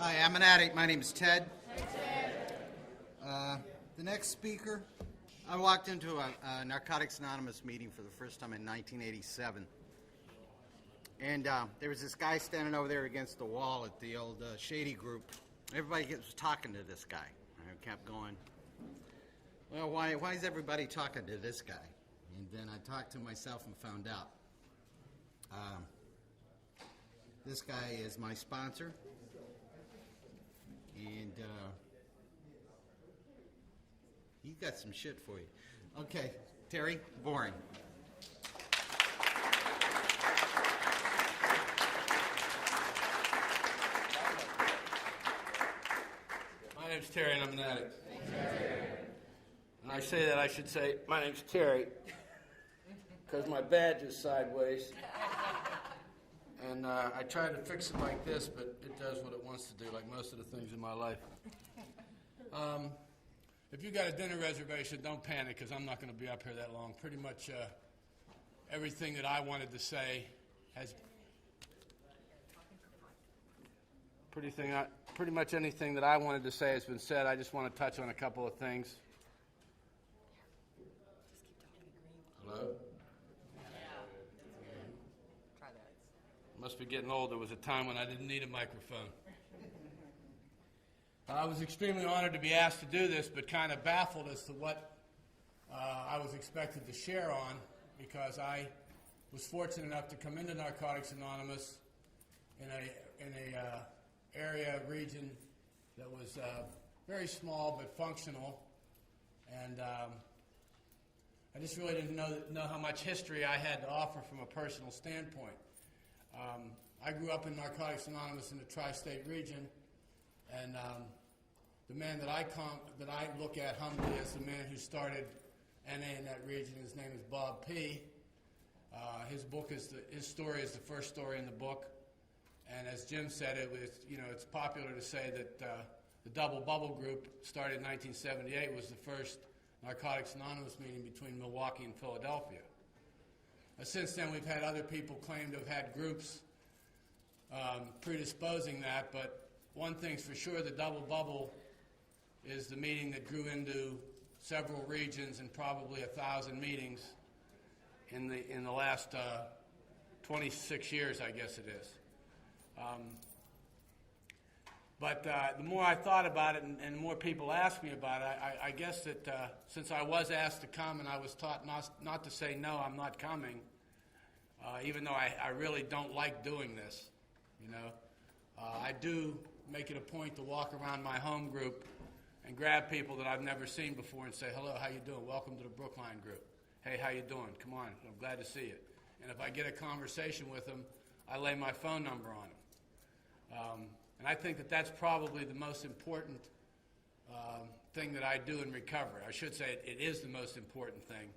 Hi, I'm an addict. My name is Ted. The next speaker, I walked into a Narcotics Anonymous meeting for the first time in 1987. And there was this guy standing over there against the wall at the old Shady Group. Everybody was talking to this guy. And I kept going, well, why is everybody talking to this guy? And then I talked to myself and found out. This guy is my sponsor. And he's got some shit for you. Okay, Terry, boring. My name's Terry and I'm an addict. And I say that I should say, my name's Terry, because my badge is sideways. And I try to fix it like this, but it does what it wants to do, like most of the things in my life. If you got a dinner reservation, don't panic, because I'm not going to be up here that long. Pretty much everything that I wanted to say has... Pretty much anything that I wanted to say has been said. I just want to touch on a couple of things. Hello? Must be getting old. There was a time when I didn't need a microphone. I was extremely honored to be asked to do this, but kind of baffled as to what I was expected to share on, because I was fortunate enough to come into Narcotics Anonymous in a region that was very small but functional, and I just really didn't know how much history I had to offer from a personal standpoint. I grew up in Narcotics Anonymous in the tri-state region, and the man that I look at humbly as the man who started NA in that region, his name is Bob P. His story is the first story in the book, and as Jim said, it's popular to say that the Double Bubble Group, started in 1978, was the first Narcotics Anonymous meeting between Milwaukee and Philadelphia. Since then, we've had other people claim to have had groups predisposing that, but one thing's for sure, the Double Bubble is the meeting that grew into several regions and probably 1,000 meetings in the last 26 years, I guess it is. But the more I thought about it and the more people asked me about it, I guess that since I was asked to come and I was taught not to say no, I'm not coming, even though I really don't like doing this, I do make it a point to walk around my home group and grab people that I've never seen before and say, hello, how you doing? Welcome to the Brookline group. Hey, how you doing? Come on, I'm glad to see you. And if I get a conversation with them, I lay my phone number on them. And I think that that's probably the most important thing that I do in recovery. I should say it is the most important thing,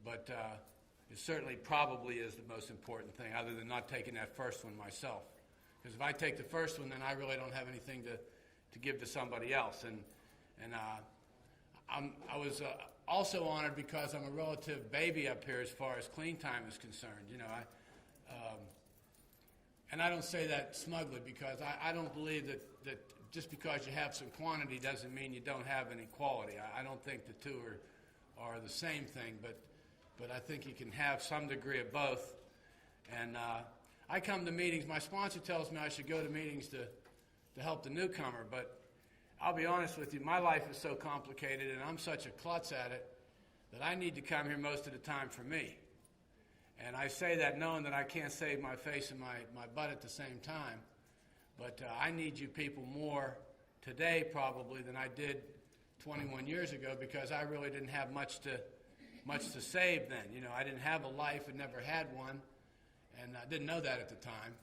but it certainly probably is the most important thing, other than not taking that first one myself. Because if I take the first one, then I really don't have anything to give to somebody else. And I was also honored because I'm a relative baby up here as far as clean time is concerned. And I don't say that smugly, because I don't believe that just because you have some quantity doesn't mean you don't have any quality. I don't think the two are the same thing, but I think you can have some degree of both. And I come to meetings. My sponsor tells me I should go to meetings to help the newcomer, but I'll be honest with you, my life is so complicated and I'm such a klutz at it that I need to come here most of the time for me. And I say that knowing that I can't save my face and my butt at the same time. But I need you people more today probably than I did 21 years ago, because I really didn't have much to save then. I didn't have a life and never had one. And I didn't know that at the time.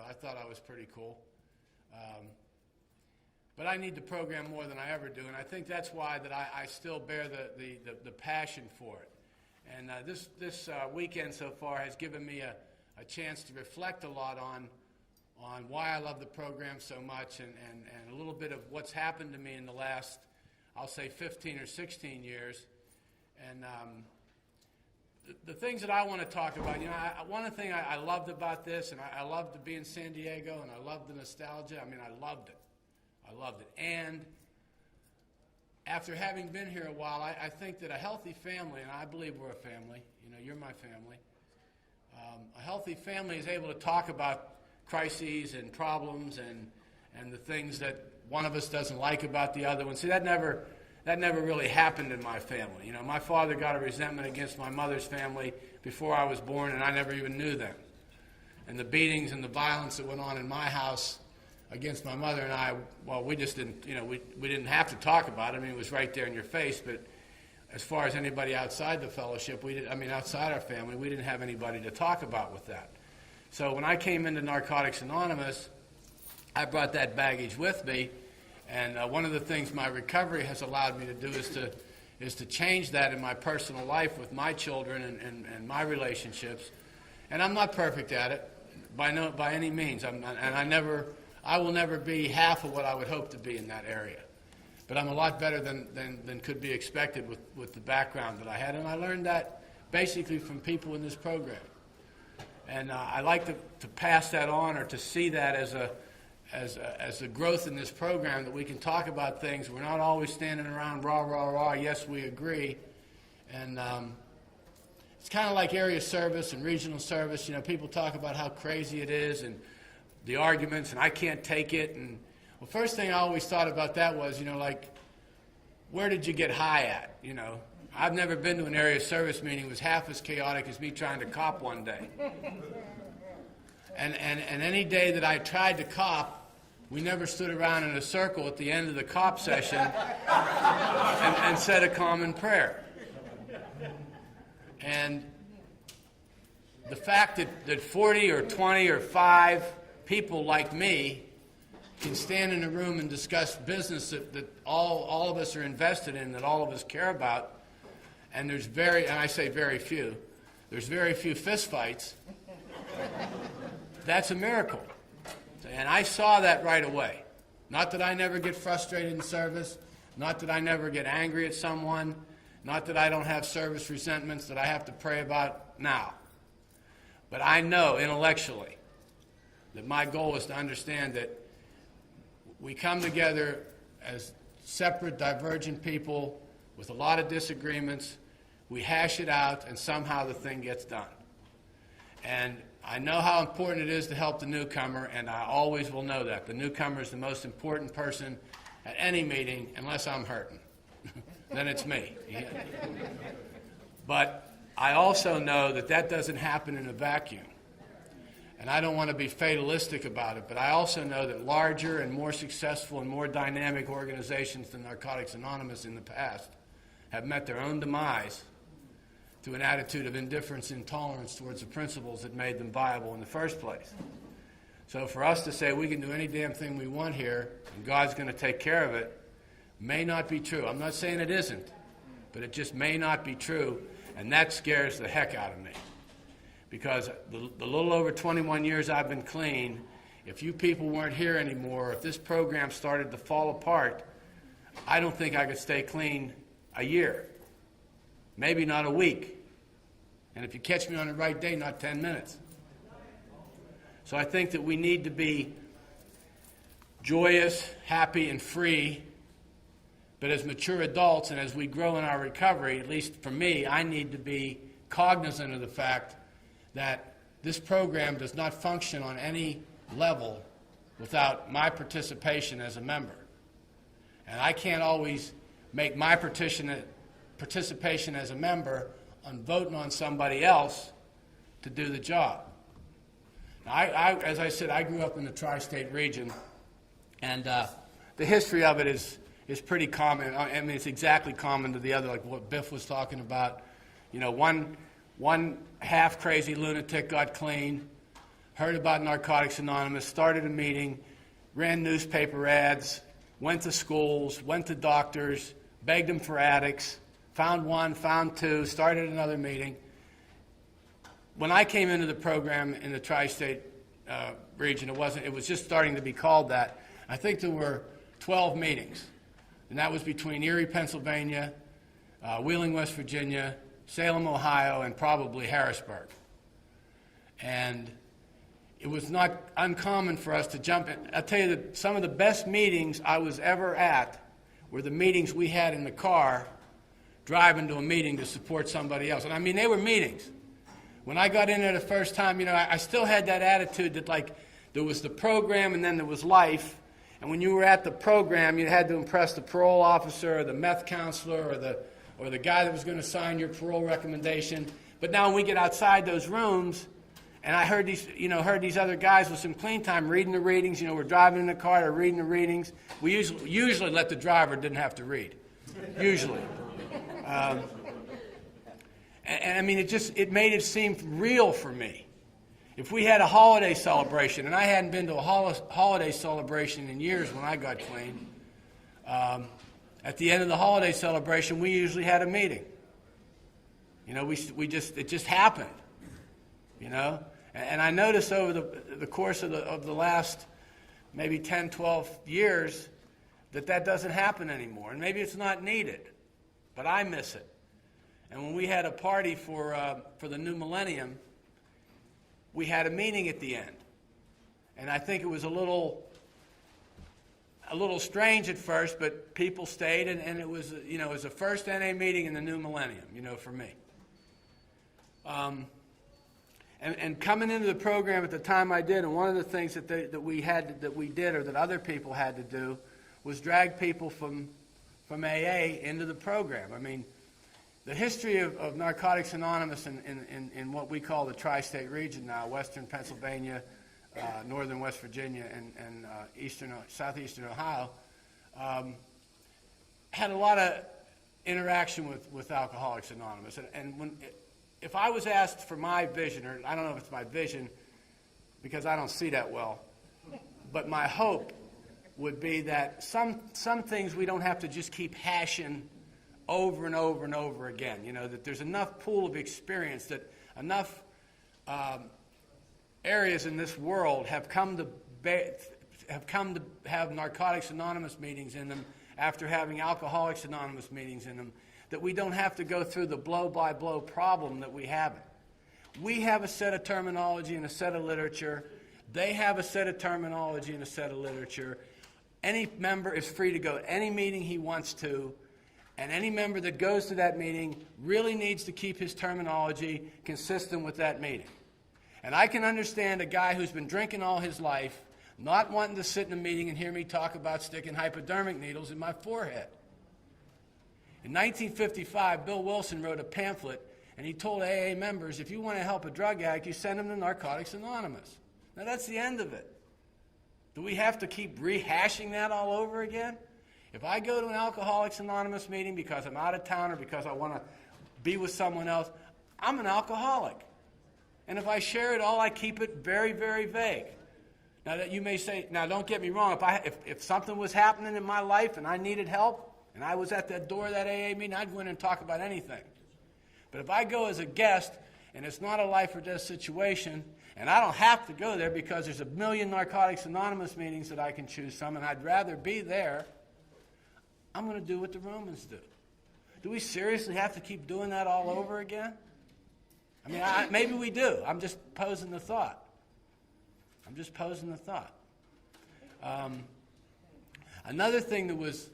I thought I was pretty cool. But I need the program more than I ever do. And I think that's why that I still bear the passion for it. And this weekend so far has given me a chance to reflect a lot on why I love the program so much, and a little bit of what's happened to me in the last, I'll say, 15 or 16 years. And the things that I want to talk about, one thing I loved about this, and I loved to be in San Diego, and I loved the nostalgia. I mean, I loved it. I loved it. And after having been here a while, I think that a healthy family, and I believe we're a family, you know, you're my family, a healthy family is able to talk about crises and problems and the things that one of us doesn't like about the other one. See, that never really happened in my family. You know, my father got a resentment against my mother's family before I was born, and I never even knew them. And the beatings and the violence that went on in my house against my mother and I, well, we just didn't, you know, we didn't have to talk about it. I mean, it was right there in your face. But as far as anybody outside the fellowship, outside our family, we didn't have anybody to talk about with that. So when I came into Narcotics Anonymous, I brought that baggage with me. And one of the things my recovery has allowed me to do is to change that in my personal life with my children and my relationships. And I'm not perfect at it by any means. I will never be half of what I would hope to be in that area. But I'm a lot better than could be expected with the background that I had. And I learned that basically from people in this program. And I like to pass that on, or to see that as a growth in this program, that we can talk about things. We're not always standing around rah, rah, rah, yes, we agree. And it's kind of like area service and regional service. You know, people talk about how crazy it is and the arguments, and I can't take it. And well, first thing I always thought about that was, you know, like, where did you get high at? You know, I've never been to an area service meeting that was half as chaotic as me trying to cop one day. And any day that I tried to cop, we never stood around in a circle at the end of the cop session and said a common prayer. And the fact that 40 or 20 or 5 people like me can stand in a room and discuss business that all of us are invested in, that all of us care about, and there's and I say very few, there's very few fistfights, that's a miracle. And I saw that right away. Not that I never get frustrated in service, not that I never get angry at someone, not that I don't have service resentments that I have to pray about now. But I know intellectually that my goal is to understand that we come together as separate, divergent people with a lot of disagreements. We hash it out, and somehow the thing gets done. And I know how important it is to help the newcomer, and I always will know that. The newcomer is the most important person at any meeting, unless I'm hurting. Then it's me. But I also know that doesn't happen in a vacuum. And I don't want to be fatalistic about it, but I also know that larger and more successful and more dynamic organizations than Narcotics Anonymous in the past have met their own demise through an attitude of indifference and intolerance towards the principles that made them viable in the first place. So for us to say we can do any damn thing we want here and God's going to take care of it may not be true. I'm not saying it isn't, but it just may not be true, and that scares the heck out of me. Because the little over 21 years I've been clean, if you people weren't here anymore, if this program started to fall apart, I don't think I could stay clean a year. Maybe not a week. And if you catch me on the right day, not 10 minutes. So I think that we need to be joyous, happy, and free. But as mature adults and as we grow in our recovery, at least for me, I need to be cognizant of the fact that this program does not function on any level without my participation as a member. And I can't always make my participation as a member on voting on somebody else to do the job. Now, as I said, I grew up in the tri-state region, and the history of it is pretty common. I mean, it's exactly common to the other, like what Biff was talking about. You know, one half-crazy lunatic got clean, heard about Narcotics Anonymous, started a meeting, ran newspaper ads, went to schools, went to doctors, begged them for addicts, found one, found two, started another meeting. When I came into the program in the tri-state region, it was just starting to be called that. I think there were 12 meetings, and that was between Erie, Pennsylvania, Wheeling, West Virginia, Salem, Ohio, and probably Harrisburg. And it was not uncommon for us to jump in. I'll tell you that some of the best meetings I was ever at were the meetings we had in the car driving to a meeting to support somebody else. And I mean, they were meetings. When I got in there the first time, I still had that attitude that, like, there was the program and then there was life. And when you were at the program, you had to impress the parole officer or the meth counselor or the guy that was going to sign your parole recommendation. But now when we get outside those rooms, and I heard these other guys with some clean time reading the readings. We're driving in the car, they're reading the readings. We usually let the driver didn't have to read, usually. And I mean, it made it seem real for me. If we had a holiday celebration, and I hadn't been to a holiday celebration in years when I got clean, at the end of the holiday celebration, we usually had a meeting. It just happened. And I noticed over the course of the last maybe 10, 12 years that doesn't happen anymore. And maybe it's not needed, but I miss it. And when we had a party for the new millennium, we had a meeting at the end. And I think it was a little strange at first, but people stayed, and it was, it was the first NA meeting in the new millennium, for me. And coming into the program at the time I did, and one of the things that we did, or that other people had to do, was drag people from AA into the program. I mean, the history of Narcotics Anonymous in what we call the tri-state region now, Western Pennsylvania, Northern West Virginia, and Southeastern Ohio, had a lot of interaction with Alcoholics Anonymous. And if I was asked for my vision, or I don't know if it's my vision, because I don't see that well, but my hope would be that some things we don't have to just keep hashing over and over and over again. That there's enough pool of experience, that enough areas in this world have come to have Narcotics Anonymous meetings in them after having Alcoholics Anonymous meetings in them, that we don't have to go through the blow-by-blow problem that we have. We have a set of terminology and a set of literature. They have a set of terminology and a set of literature. Any member is free to go to any meeting he wants to, and any member that goes to that meeting really needs to keep his terminology consistent with that meeting. And I can understand a guy who's been drinking all his life not wanting to sit in a meeting and hear me talk about sticking hypodermic needles in my forehead. In 1955, Bill Wilson wrote a pamphlet, and he told AA members, if you want to help a drug addict, you send him to Narcotics Anonymous. Now, that's the end of it. Do we have to keep rehashing that all over again? If I go to an Alcoholics Anonymous meeting because I'm out of town or because I want to be with someone else, I'm an alcoholic. And if I share it all, I keep it very, very vague. Now, that you may say, now don't get me wrong, if something was happening in my life and I needed help, and I was at that door of that AA meeting, I'd go in and talk about anything. But if I go as a guest, and it's not a life or death situation, and I don't have to go there because there's a million Narcotics Anonymous meetings that I can choose from, and I'd rather be there, I'm going to do what the Romans do. Do we seriously have to keep doing that all over again? I mean, maybe we do. I'm just posing the thought. Another thing that was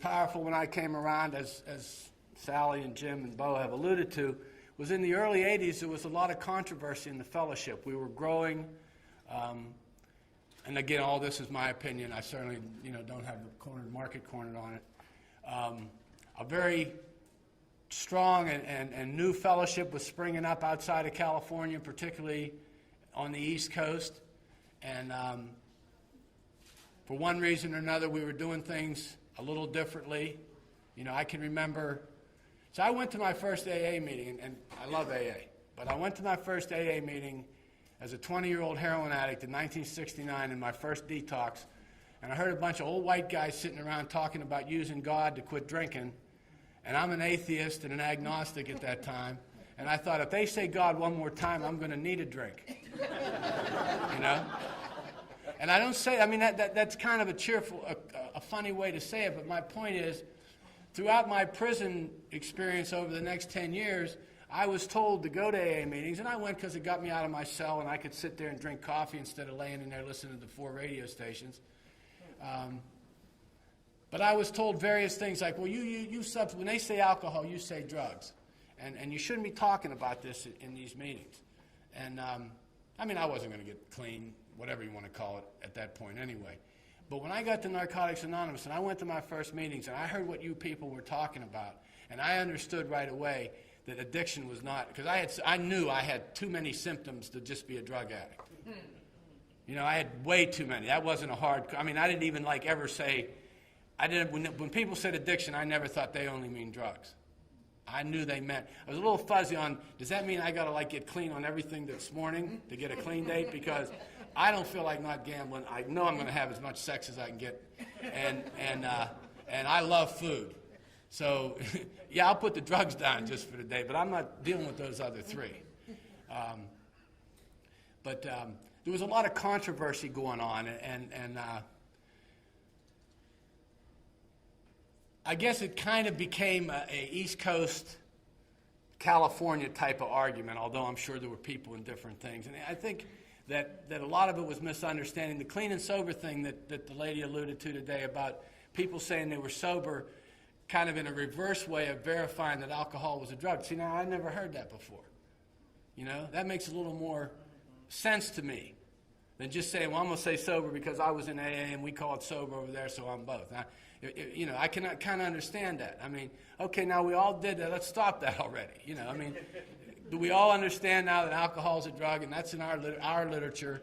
powerful when I came around, as Sally and Jim and Bo have alluded to, was in the early 80s, there was a lot of controversy in the fellowship. We were growing, and again, all this is my opinion. I certainly, don't have the market cornered on it. A very strong and new fellowship was springing up outside of California, particularly on the East Coast. And for one reason or another, we were doing things a little differently. I can remember, so I went to my first AA meeting, and I love AA, but I went to my first AA meeting as a 20-year-old heroin addict in 1969 in my first detox, and I heard a bunch of old white guys sitting around talking about using God to quit drinking, and I'm an atheist and an agnostic at that time, and I thought, if they say God one more time, I'm going to need a drink, And I don't say, that's kind of a cheerful, a funny way to say it, but my point is, throughout my prison experience over the next 10 years, I was told to go to AA meetings, and I went because it got me out of my cell, and I could sit there and drink coffee instead of laying in there listening to 4 radio stations. But I was told various things like, well, when they say alcohol, you say drugs. And you shouldn't be talking about this in these meetings. And, I mean, I wasn't going to get clean, whatever you want to call it, at that point anyway. But when I got to Narcotics Anonymous, and I went to my first meetings, and I heard what you people were talking about, and I understood right away that addiction was not, because I knew I had too many symptoms to just be a drug addict. You know, I had way too many. That wasn't a hard, I mean, I didn't even like ever say, when people said addiction, I never thought they only mean drugs. I knew they meant, I was a little fuzzy on, does that mean I got to like get clean on everything this morning to get a clean date? Because I don't feel like not gambling. I know I'm going to have as much sex as I can get. And I love food. So, yeah, I'll put the drugs down just for the day, but I'm not dealing with those other 3. But there was a lot of controversy going on, and I guess it kind of became a East Coast, California type of argument, although I'm sure there were people in different things. And I think that a lot of it was misunderstanding. The clean and sober thing that the lady alluded to today about people saying they were sober kind of in a reverse way of verifying that alcohol was a drug. See, now, I never heard that before. You know, that makes a little more sense to me than just saying, well, I'm going to say sober because I was in AA and we call it sober over there, so I'm both. Now, you know, I can kind of understand that. I mean, okay, now we all did that. Let's stop that already. You know, I mean, do we all understand now that alcohol is a drug and that's in our literature?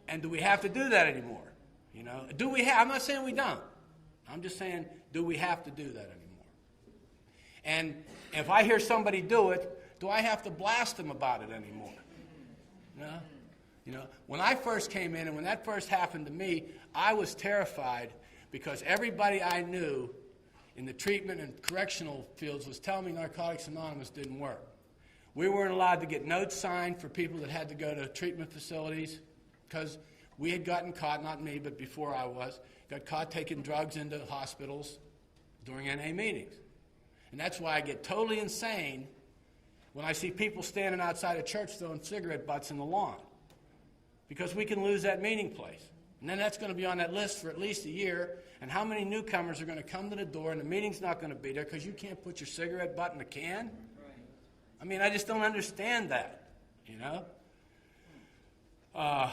And do we have to do that anymore? You know, do we have? I'm not saying we don't. I'm just saying, do we have to do that anymore? And if I hear somebody do it, do I have to blast them about it anymore? No. You know, when I first came in and when that first happened to me, I was terrified because everybody I knew in the treatment and correctional fields was telling me Narcotics Anonymous didn't work. We weren't allowed to get notes signed for people that had to go to treatment facilities because we had gotten caught, not me, but before I was, got caught taking drugs into hospitals during NA meetings. And that's why I get totally insane when I see people standing outside a church throwing cigarette butts in the lawn. Because we can lose that meeting place. And then that's going to be on that list for at least a year. And how many newcomers are going to come to the door and the meeting's not going to be there because you can't put your cigarette butt in a can? Right. I mean, I just don't understand that, you know? I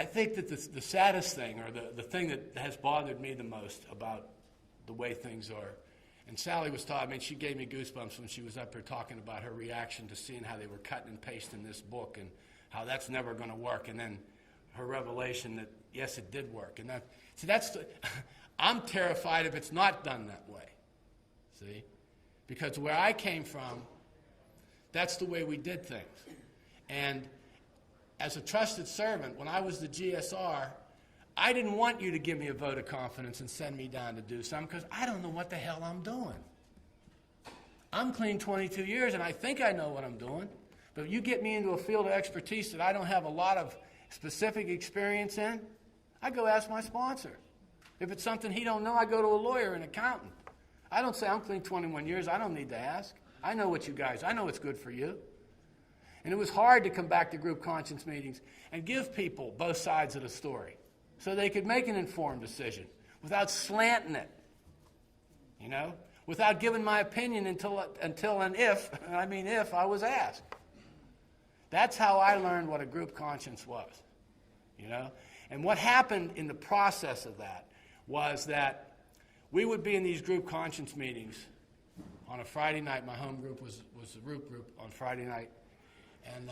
think that the saddest thing, or the thing that has bothered me the most about the way things are, and Sally was talking, I mean, she gave me goosebumps when she was up here talking about her reaction to seeing how they were cutting and pasting this book and how that's never going to work, and then her revelation that, yes, it did work. And that, see, I'm terrified if it's not done that way, see? Because where I came from, that's the way we did things. And as a trusted servant, when I was the GSR, I didn't want you to give me a vote of confidence and send me down to do something because I don't know what the hell I'm doing. I'm clean 22 years, and I think I know what I'm doing. But if you get me into a field of expertise that I don't have a lot of specific experience in, I go ask my sponsor. If it's something he don't know, I go to a lawyer, an accountant. I don't say I'm clean 21 years. I don't need to ask. I know what you guys, I know what's good for you. And it was hard to come back to group conscience meetings and give people both sides of the story so they could make an informed decision without slanting it, you know, without giving my opinion until and if I was asked. That's how I learned what a group conscience was, you know. And what happened in the process of that was that we would be in these group conscience meetings on a Friday night. My home group was the Root group on Friday night. And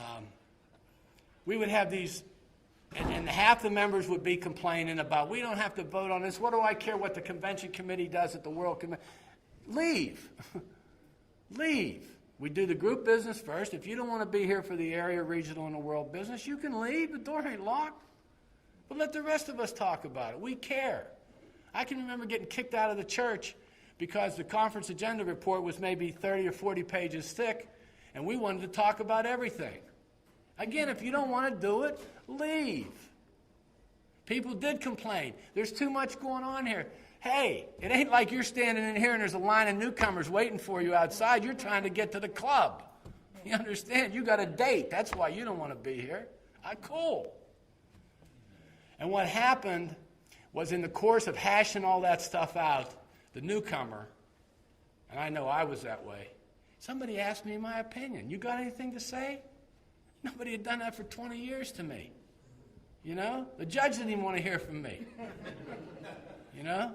we would have these, and half the members would be complaining about, we don't have to vote on this. What do I care what the convention committee does at the World Convention? Leave. Leave. We do the group business first. If you don't want to be here for the area, regional, and the world business, you can leave. The door ain't locked. But let the rest of us talk about it. We care. I can remember getting kicked out of the church because the conference agenda report was maybe 30 or 40 pages thick, and we wanted to talk about everything. Again, if you don't want to do it, leave. People did complain. There's too much going on here. Hey, it ain't like you're standing in here and there's a line of newcomers waiting for you outside. You're trying to get to the club. You understand? You got a date. That's why you don't want to be here. Cool. And what happened was, in the course of hashing all that stuff out, the newcomer, and I know I was that way, somebody asked me my opinion. You got anything to say? Nobody had done that for 20 years to me. You know? The judge didn't even want to hear from me. You know?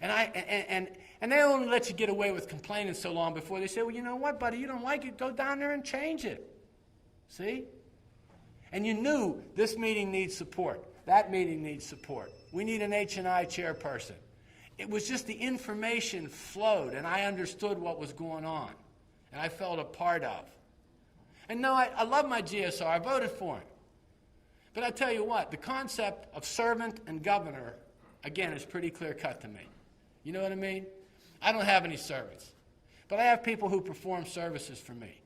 And they only let you get away with complaining so long before they say, well, you know what, buddy, you don't like it, go down there and change it. See? And you knew this meeting needs support. That meeting needs support. We need an H&I chairperson. It was just the information flowed, and I understood what was going on, and I felt a part of. And no, I love my GSR. I voted for him. But I tell you what, the concept of servant and governor, again, is pretty clear-cut to me. You know what I mean? I don't have any servants, but I have people who perform services for me,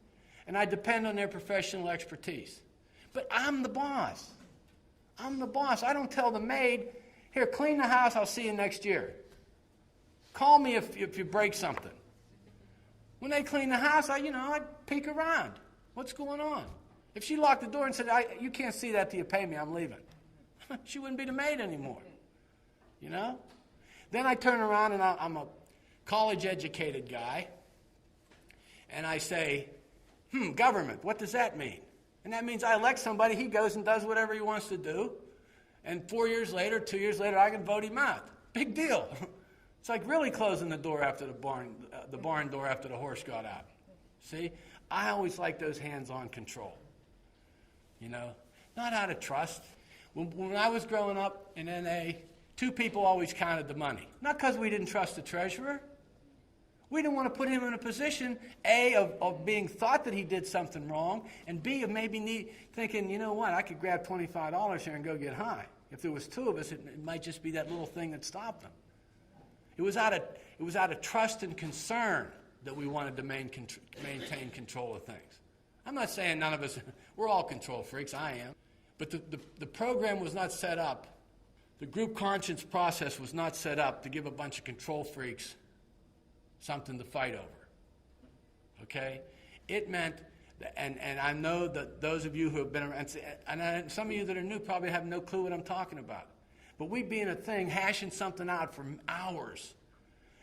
and I depend on their professional expertise. But I'm the boss. I'm the boss. I don't tell the maid, here, clean the house, I'll see you next year. Call me if you break something. When they clean the house, I'd peek around. What's going on? If she locked the door and said, you can't see that till you pay me, I'm leaving, she wouldn't be the maid anymore. You know? Then I turn around and I'm a college-educated guy, and I say, government, what does that mean? And that means I elect somebody, he goes and does whatever he wants to do, and 4 years later, 2 years later, I can vote him out. Big deal. It's like really closing the door after the barn door after the horse got out. See? I always like those hands-on control. You know? Not out of trust. When I was growing up in NA, two people always counted the money. Not because we didn't trust the treasurer. We didn't want to put him in a position, A, of being thought that he did something wrong, and B, of maybe thinking, you know what, I could grab $25 here and go get high. If there was two of us, it might just be that little thing that stopped them. It was out of trust and concern that we wanted to maintain control of things. I'm not saying none of us, we're all control freaks, I am. But the program was not set up, the group conscience process was not set up to give a bunch of control freaks something to fight over. Okay? It meant, and I know that those of you who have been around, and some of you that are new probably have no clue what I'm talking about. But we'd be in a thing, hashing something out for hours.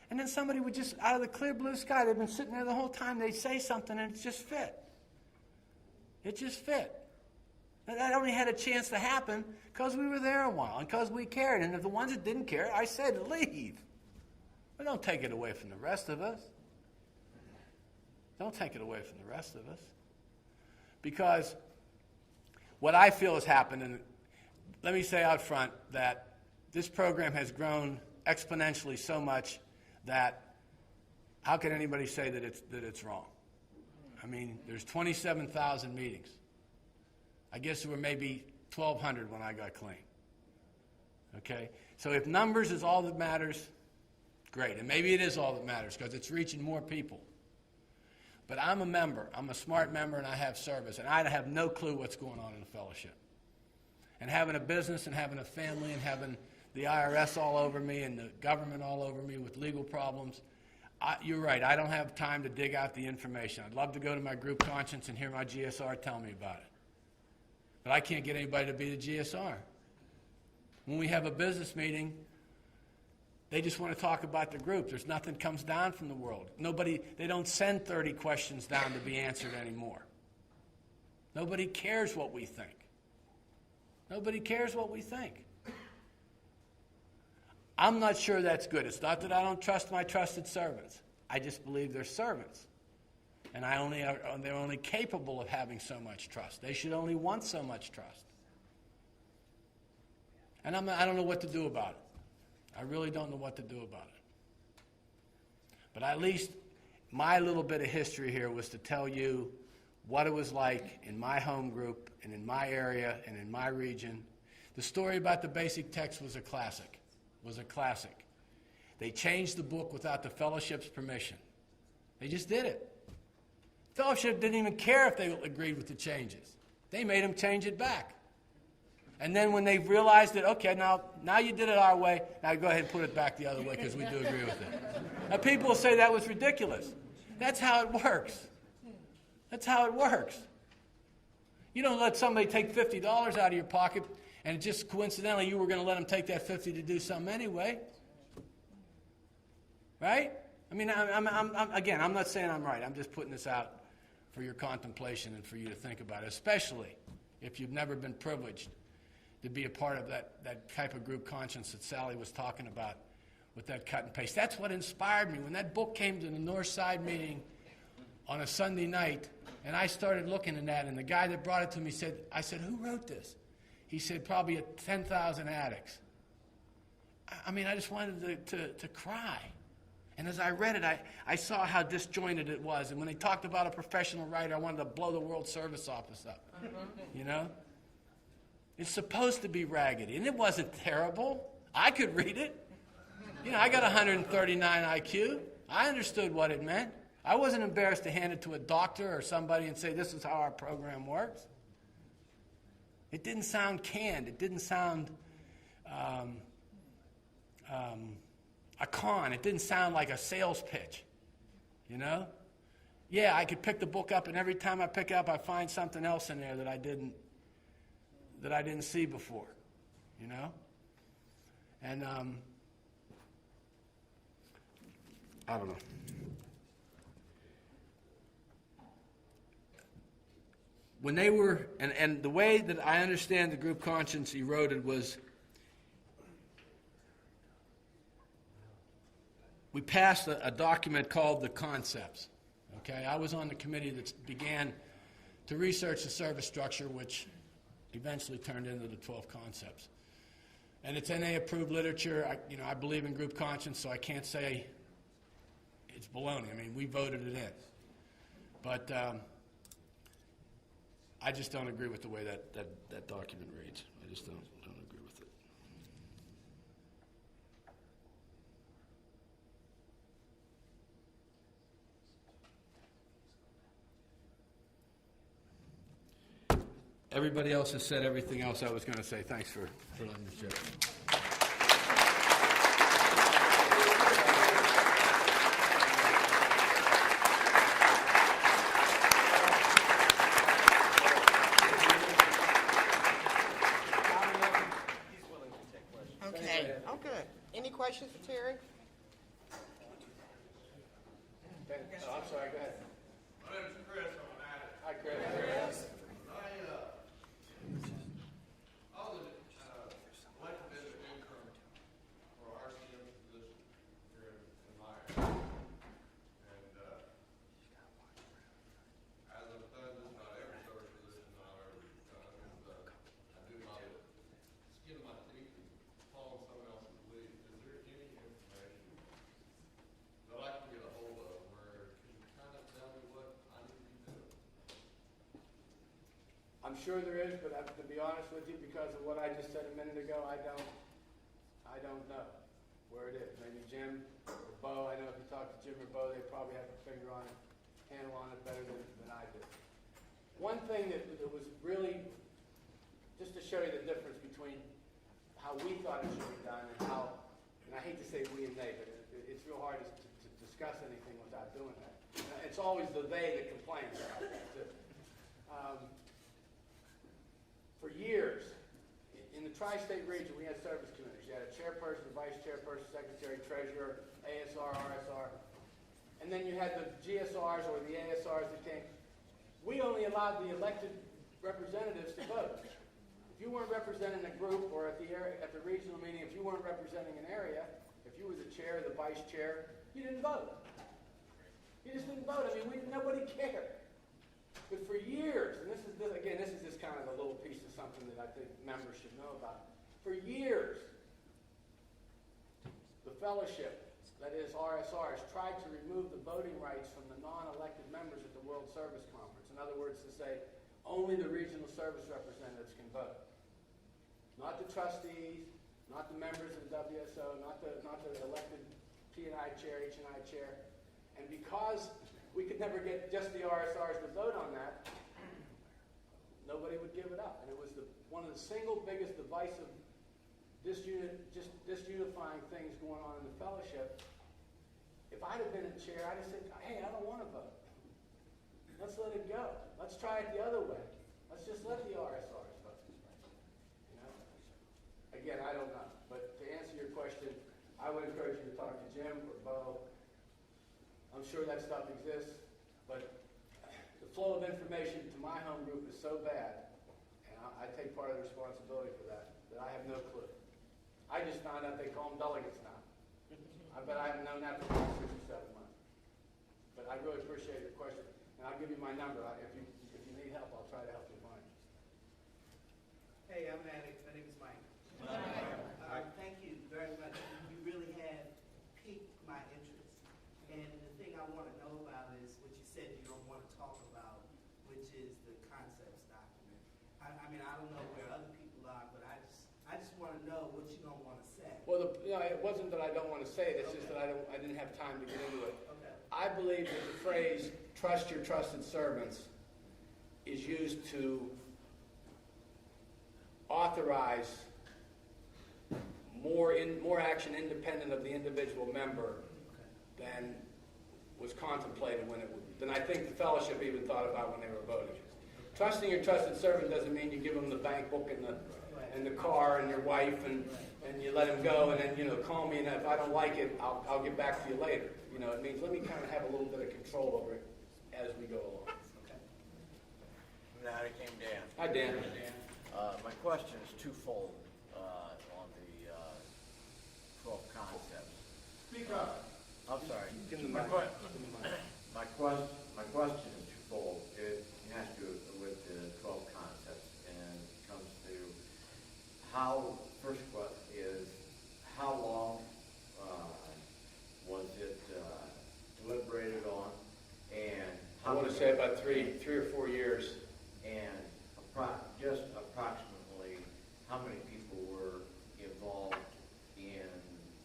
And then somebody would just, out of the clear blue sky, they've been sitting there the whole time, they'd say something and it just fit. It just fit. And that only had a chance to happen because we were there a while and because we cared. And if the ones that didn't care, I said, leave. But don't take it away from the rest of us. Don't take it away from the rest of us. Because what I feel has happened, and let me say out front that this program has grown exponentially so much that how can anybody say that it's wrong? I mean, there's 27,000 meetings. I guess there were maybe 1,200 when I got clean. Okay? So if numbers is all that matters, great. And maybe it is all that matters because it's reaching more people. But I'm a member. I'm a smart member and I have service. And I have no clue what's going on in the fellowship. And having a business and having a family and having the IRS all over me and the government all over me with legal problems, you're right. I don't have time to dig out the information. I'd love to go to my group conscience and hear my GSR tell me about it. But I can't get anybody to be the GSR. When we have a business meeting, they just want to talk about the group. There's nothing comes down from the world. They don't send 30 questions down to be answered anymore. Nobody cares what we think. Nobody cares what we think. I'm not sure that's good. It's not that I don't trust my trusted servants. I just believe they're servants. And they're only capable of having so much trust. They should only want so much trust. And I don't know what to do about it. I really don't know what to do about it. But at least my little bit of history here was to tell you what it was like in my home group and in my area and in my region. The story about the basic text was a classic. They changed the book without the fellowship's permission. They just did it. Fellowship didn't even care if they agreed with the changes. They made them change it back. And then when they realized that, okay, now you did it our way, now go ahead and put it back the other way because we do agree with it. Now people will say that was ridiculous. That's how it works. That's how it works. You don't let somebody take $50 out of your pocket and just coincidentally you were going to let them take that 50 to do something anyway. Right? I mean, again, I'm not saying I'm right. I'm just putting this out for your contemplation and for you to think about it, especially if you've never been privileged to be a part of that type of group conscience that Sally was talking about with that cut and paste. That's what inspired me. When that book came to the North Side meeting on a Sunday night, and I started looking at that, and the guy that brought it to me said, I said, who wrote this? He said, probably 10,000 addicts. I mean, I just wanted to cry. And as I read it, I saw how disjointed it was. And when they talked about a professional writer, I wanted to blow the World Service Office up. You know? It's supposed to be raggedy, and it wasn't terrible. I could read it. You know, I got 139 IQ. I understood what it meant. I wasn't embarrassed to hand it to a doctor or somebody and say, this is how our program works. It didn't sound canned. It didn't sound a con. It didn't sound like a sales pitch, you know? Yeah, I could pick the book up, and every time I pick it up, I find something else in there that I didn't see before, you know? And I don't know. When they were, and the way that I understand the group conscience eroded was we passed a document called the Concepts. Okay, I was on the committee that began to research the service structure, which eventually turned into the 12 Concepts. And it's NA-approved literature. I believe in group conscience, so I can't say it's baloney. I mean, we voted it in. But I just don't agree with the way that document reads. I just don't agree with it. Everybody else has said everything else I was going to say. Thanks for letting me share. Okay. Oh, good. Any questions for Terry? Oh, I'm sorry. Go ahead. My name is Chris. I'm an addict. Hi, Chris. I was elected as an income for RCM position here in my area. And as I've done just about every service position I've ever done, I do my skin of my teeth and follow someone else's lead. Is there any information that I can get a hold of where it can kind of tell me what I need to be doing? I'm sure there is, but to be honest with you, because of what I just said a minute ago, I don't know where it is. Maybe Jim or Bo. I know if you talk to Jim or Bo, they probably have a finger on it, handle on it better than I do. One thing that was really, just to show you the difference between how we thought it should be done and how, and I hate to say we and they, but it's real hard to discuss anything without doing that. It's always the they that complains about that too. For years, in the tri-state region, we had service committees. You had a chairperson, a vice chairperson, secretary, treasurer, ASR, RSR. And then you had the GSRs or the ASRs that came. We only allowed the elected representatives to vote. If you weren't representing a group or at the regional meeting, if you weren't representing an area, if you were the chair, the vice chair, you didn't vote. You just didn't vote. I mean, nobody cared. But for years, and this is just kind of a little piece of something that I think members should know about. For years, the fellowship, that is RSRs, tried to remove the voting rights from the non-elected members at the World Service Conference. In other words, to say only the regional service representatives can vote. Not the trustees, not the members of the WSO, not the elected P&I chair, H&I chair. And because we could never get just the RSRs to vote on that, nobody would give it up. And it was one of the single biggest divisive, disunifying things going on in the fellowship. If I'd have been in chair, I'd have said, hey, I don't want to vote. Let's let it go. Let's try it the other way. Let's just let the RSRs vote. You know? Again, I don't know. But to answer your question, I would encourage you to talk to Jim or Bo. I'm sure that stuff exists, but the flow of information to my home group is so bad, and I take part of the responsibility for that I have no clue. I just found out they call them delegates now. I bet I haven't known that for 6 or 7 months. But I really appreciate your question, and I'll give you my number. If you need help, I'll try to help you find it. Hey, I'm Maddox. My name is Mike. Thank you very much. You really have piqued my interest. And the thing I want to know about is what you said you don't want to talk about, which is the concepts document. I mean, I don't know where other people are, but I just want to know what you don't want to say. Well, it wasn't that I don't want to say it. It's just that I didn't have time to get into it. Okay. I believe that the phrase "trust your trusted servants" is used to authorize more action independent of the individual member than was contemplated than I think the fellowship even thought about when they were voting. Trusting your trusted servant doesn't mean you give them the bank book and the car and your wife and you let him go and then call me, and if I don't like it, I'll get back to you later. It means let me kind of have a little bit of control over it as we go along. Now it came Dan. Hi, Dan. My question is twofold on the 12 concepts. Speak up. I'm sorry. Give him the My mic. my question is twofold. It has to do with the 12 concepts, and it comes to first question is, how long was it deliberated on, and I want to say about 3 or 4 years. and just approximately how many people were involved in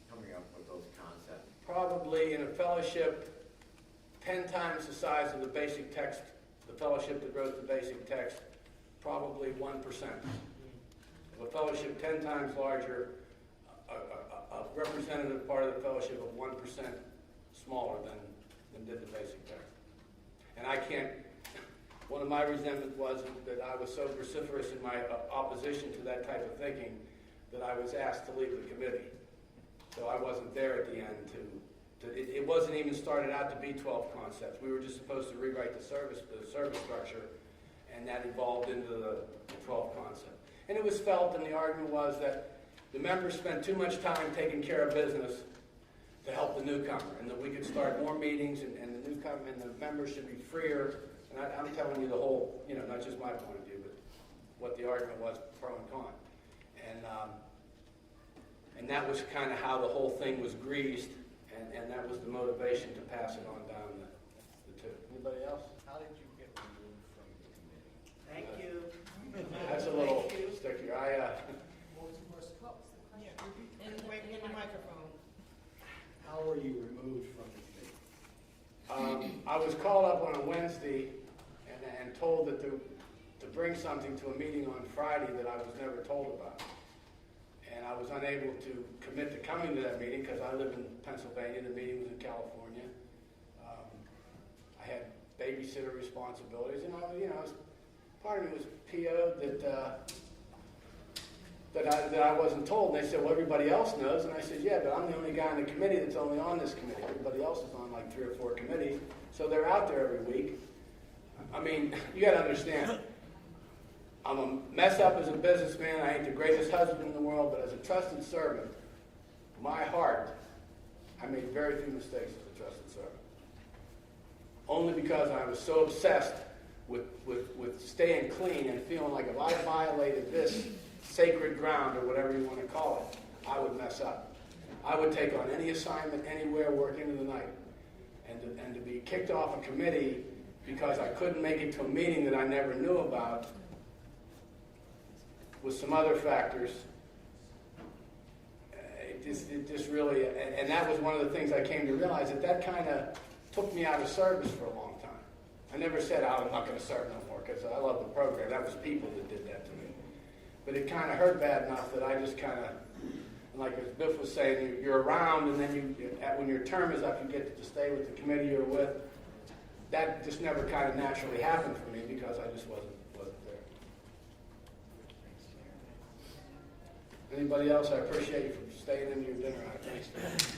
coming up with those concepts? Probably in a fellowship 10 times the size of the basic text, the fellowship that wrote the basic text, probably 1%. Of a fellowship 10 times larger, a representative part of the fellowship of 1% smaller than did the basic text. And I can't, one of my resentments was that I was so vociferous in my opposition to that type of thinking that I was asked to leave the committee. So I wasn't there at the end it wasn't even started out to be 12 concepts. We were just supposed to rewrite the service structure, and that evolved into the 12 concepts. And it was felt, and the argument was that the members spent too much time taking care of business to help the newcomer, and that we could start more meetings, and the newcomer and the members should be freer. And I'm telling you the whole, not just my point of view, but what the argument was, pro and con. And that was kind of how the whole thing was greased, and that was the motivation to pass it on down the two. Anybody else? How did you get removed from the committee? Thank you. That's a little Thank you. stickier. In the microphone. How were you removed from the committee? I was called up on a Wednesday and told that to bring something to a meeting on Friday that I was never told about. And I was unable to commit to coming to that meeting because I live in Pennsylvania. The meeting was in California. I had babysitter responsibilities, and part of me was PO'd that I wasn't told. And they said, well, everybody else knows. And I said, yeah, but I'm the only guy in the committee that's only on this committee. Everybody else is on like 3 or 4 committees. So they're out there every week. I mean, you got to understand. I'm a mess up as a businessman. I ain't the greatest husband in the world, but as a trusted servant, my heart, I made very few mistakes as a trusted servant. Only because I was so obsessed with staying clean and feeling like if I violated this sacred ground or whatever you want to call it, I would mess up. I would take on any assignment anywhere, work into the night. And to be kicked off a committee because I couldn't make it to a meeting that I never knew about with some other factors, it just really, and that was one of the things I came to realize, that kind of took me out of service for a long time. I never said, I'm not going to serve no more because I love the program. That was people that did that to me. But it kind of hurt bad enough that I just kind of, like as Biff was saying, you're around, and then when your term is up, you get to stay with the committee you're with. That just never kind of naturally happened for me because I just wasn't there. Anybody else? I appreciate you for staying in your dinner. Thanks.